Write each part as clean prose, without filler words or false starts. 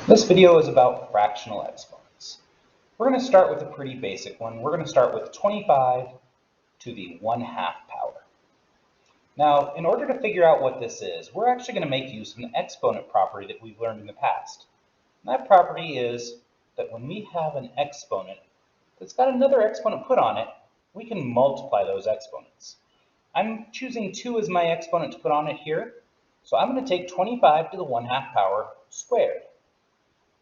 This video is about fractional exponents. We're going to start with a pretty basic one. We're going to start with 25 to the 1/2 power. Now, in order to figure out what this is, we're actually going to make use of an exponent property that we've learned in the past. And that property is that when we have an exponent that's got another exponent put on it, we can multiply those exponents. I'm choosing 2 as my exponent to put on it here, so I'm going to take 25 to the 1/2 power squared.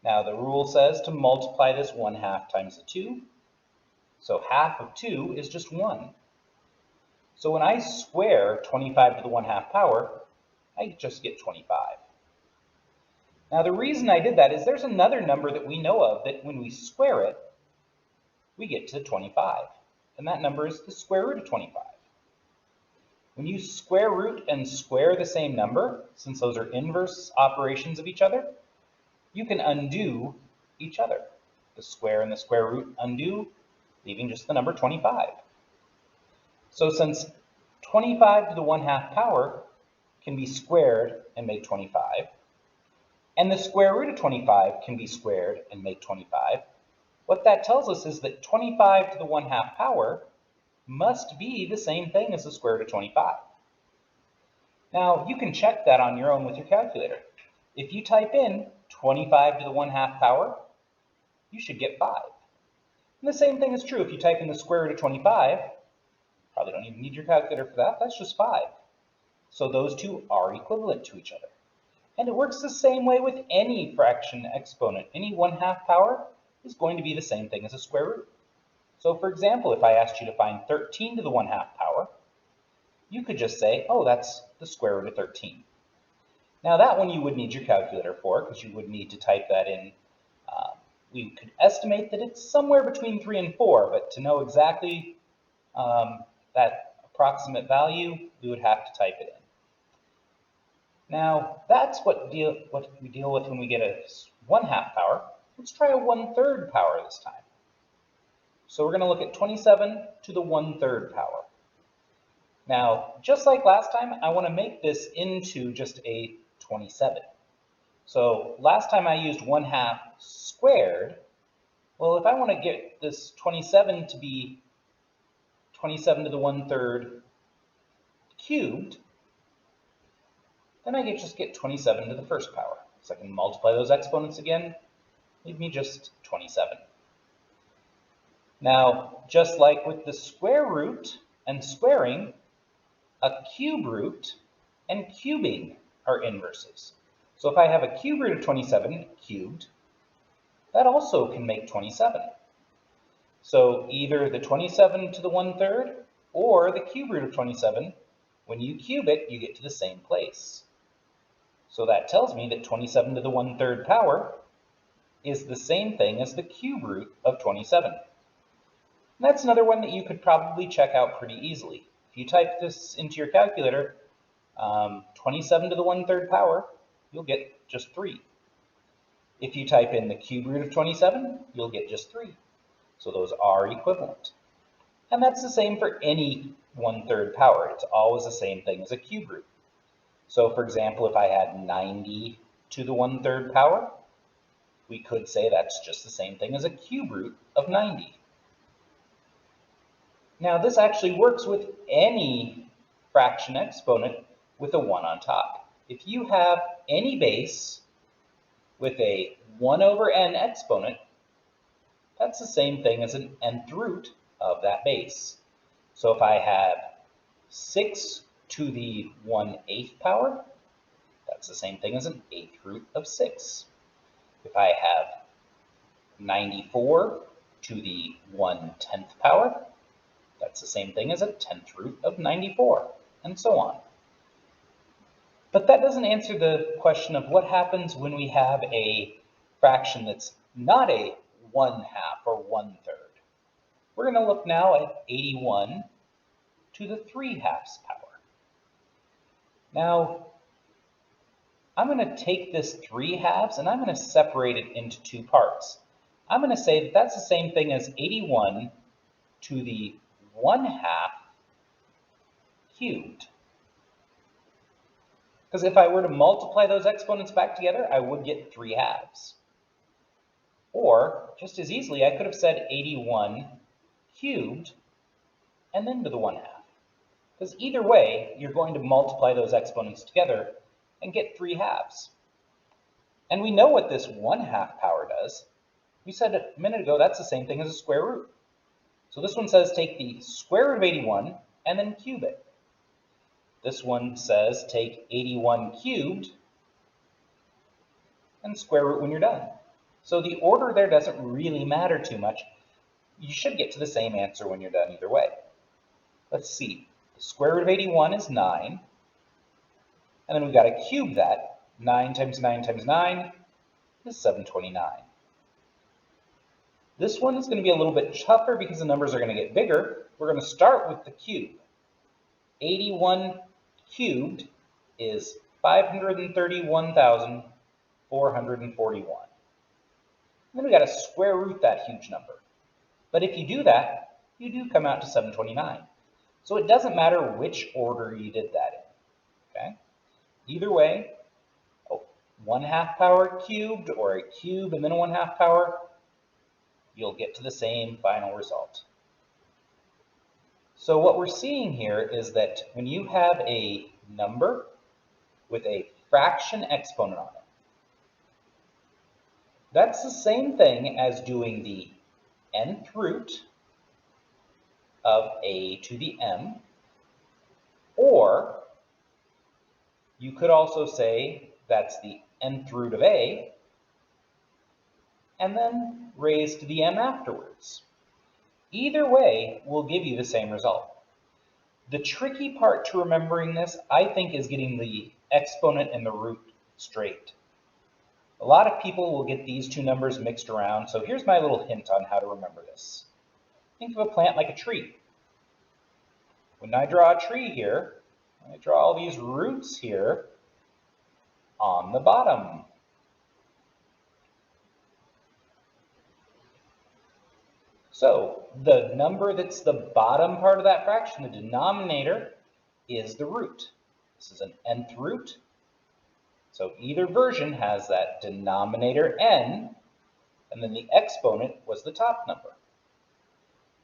Now the rule says to multiply this 1/2 times the 2, so half of 2 is just 1. So when I square 25 to the 1/2 power, I just get 25. Now the reason I did that is there's another number that we know of that when we square it, we get to 25. And that number is the square root of 25. When you square root and square the same number, since those are inverse operations of each other, you can undo each other. The square and the square root undo, leaving just the number 25. So since 25 to the 1/2 power can be squared and make 25, and the square root of 25 can be squared and make 25, what that tells us is that 25 to the 1/2 power must be the same thing as the square root of 25. Now, you can check that on your own with your calculator. If you type in 25 to the 1/2 power, you should get 5. And the same thing is true if you type in the square root of 25. Probably don't even need your calculator for that. That's just 5. So those two are equivalent to each other. And it works the same way with any fraction exponent. Any 1/2 power is going to be the same thing as a square root. So for example, if I asked you to find 13 to the 1/2 power, you could just say, oh, that's the square root of 13. Now that one you would need your calculator for, because you would need to type that in. We could estimate that it's somewhere between 3 and 4, but to know exactly that approximate value, we would have to type it in. Now that's what we deal with when we get a 1/2 power. Let's try a 1/3 power this time. So we're going to look at 27 to the 1/3 power. Now, just like last time, I want to make this into just a 27. So last time I used 1/2 squared. Well, if I want to get this 27 to be 27 to the 1/3 cubed, then I just get 27 to the 1st power. So I can multiply those exponents again, leave me just 27. Now, just like with the square root and squaring, a cube root and cubing are inverses. So if I have a cube root of 27 cubed, that also can make 27. So either the 27 to the 1/3 or the cube root of 27, when you cube it, you get to the same place. So that tells me that 27 to the 1/3 power is the same thing as the cube root of 27. And that's another one that you could probably check out pretty easily. If you type this into your calculator, 27 to the 1/3 power, you'll get just 3. If you type in the cube root of 27, you'll get just 3. So those are equivalent. And that's the same for any 1/3 power. It's always the same thing as a cube root. So for example, if I had 90 to the 1/3 power, we could say that's just the same thing as a cube root of 90. Now this actually works with any fraction exponent with a 1 on top. If you have any base with a 1 over n exponent, that's the same thing as an nth root of that base. So if I have 6 to the 1/8 power, that's the same thing as an 8th root of 6. If I have 94 to the 1/10 power, that's the same thing as a 10th root of 94, and so on. But that doesn't answer the question of what happens when we have a fraction that's not a 1/2 or 1/3. We're going to look now at 81 to the 3/2 power. Now, I'm going to take this 3/2 and I'm going to separate it into 2 parts. I'm going to say that that's the same thing as 81 to the 1/2 cubed. Because if I were to multiply those exponents back together, I would get 3/2. Or, just as easily, I could have said 81 cubed and then to the 1/2. Because either way, you're going to multiply those exponents together and get 3/2. And we know what this 1/2 power does. We said a minute ago that's the same thing as a square root. So this one says take the square root of 81 and then cube it. This one says take 81 cubed and square root when you're done. So the order there doesn't really matter too much. You should get to the same answer when you're done either way. Let's see. The square root of 81 is 9. And then we've got to cube that. 9 times 9 times 9 is 729. This one is going to be a little bit tougher because the numbers are going to get bigger. We're going to start with the cube. 81 cubed is 531,441. Then we've got to square root that huge number. But if you do that, you do come out to 729. So it doesn't matter which order you did that in. Okay? Either way, 1/2 power cubed or a cube and then a 1/2 power, you'll get to the same final result. So what we're seeing here is that when you have a number with a fraction exponent on it, that's the same thing as doing the nth root of a to the m, or you could also say that's the nth root of a, and then raised to the m afterwards. Either way will give you the same result. The tricky part to remembering this, I think, is getting the exponent and the root straight. A lot of people will get these two numbers mixed around, so here's my little hint on how to remember this. Think of a plant like a tree. When I draw a tree here, I draw all these roots here on the bottom. So the number that's the bottom part of that fraction, the denominator, is the root. This is an nth root. So either version has that denominator n, and then the exponent was the top number.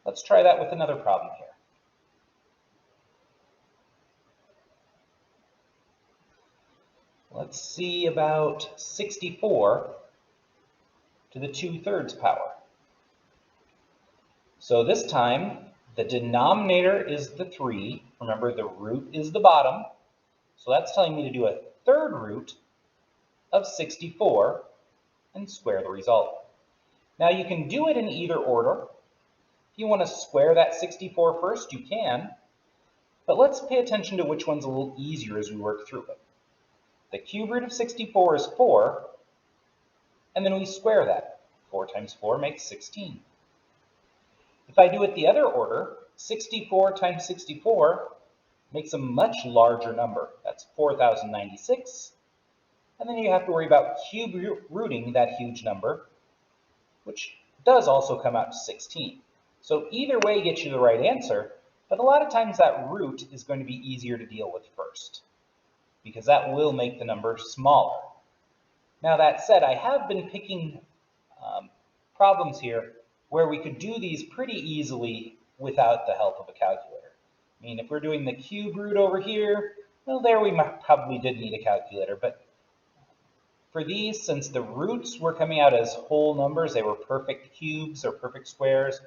Let's try that with another problem here. Let's see about 64 to the 2/3 power. So this time, the denominator is the 3. Remember, the root is the bottom. So that's telling me to do a third root of 64 and square the result. Now you can do it in either order. If you want to square that 64 first, you can. But let's pay attention to which one's a little easier as we work through it. The cube root of 64 is 4, and then we square that. 4 times 4 makes 16. If I do it the other order, 64 times 64 makes a much larger number. That's 4,096. And then you have to worry about cube rooting that huge number, which does also come out to 16. So either way gets you the right answer, but a lot of times that root is going to be easier to deal with first, because that will make the number smaller. Now that said, I have been picking problems here where we could do these pretty easily without the help of a calculator. I mean, if we're doing the cube root over here, well, there we probably did need a calculator, but for these, since the roots were coming out as whole numbers, they were perfect cubes or perfect squares,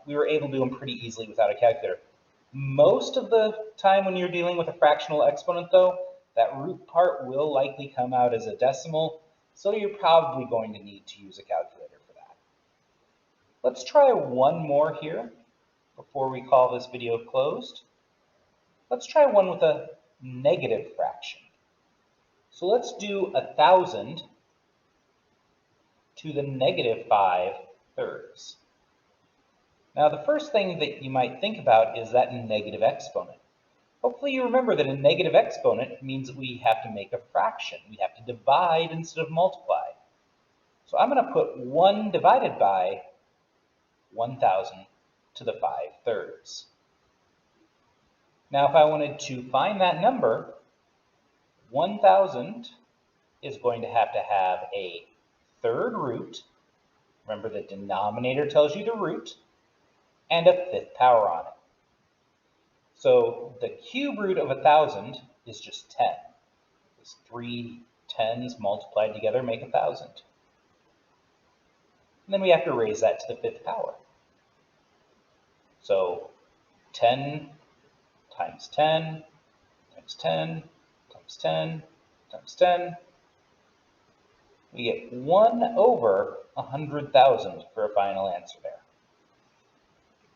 we were able to do them pretty easily without a calculator. Most of the time when you're dealing with a fractional exponent, though, that root part will likely come out as a decimal, so you're probably going to need to use a calculator for that. Let's try one more here before we call this video closed. Let's try one with a negative fraction. So let's do 1,000 to the negative 5/3. Now the first thing that you might think about is that negative exponent. Hopefully you remember that a negative exponent means that we have to make a fraction. We have to divide instead of multiply. So I'm going to put 1 divided by 1,000 to the 5/3. Now if I wanted to find that number, 1,000 is going to have a third root Remember, the denominator tells you the root and a fifth power on it. So the cube root of 1,000 is just 10. These 3 tens multiplied together make 1,000. And then we have to raise that to the fifth power. So 10 times 10 times 10 times 10 times 10. We get 1 over 100,000 for a final answer there.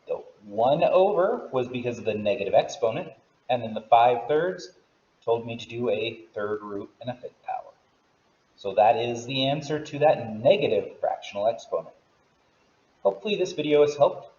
The 1 over was because of the negative exponent, and then the 5/3 told me to do a third root and a fifth power. So that is the answer to that negative fractional exponent. Hopefully this video has helped.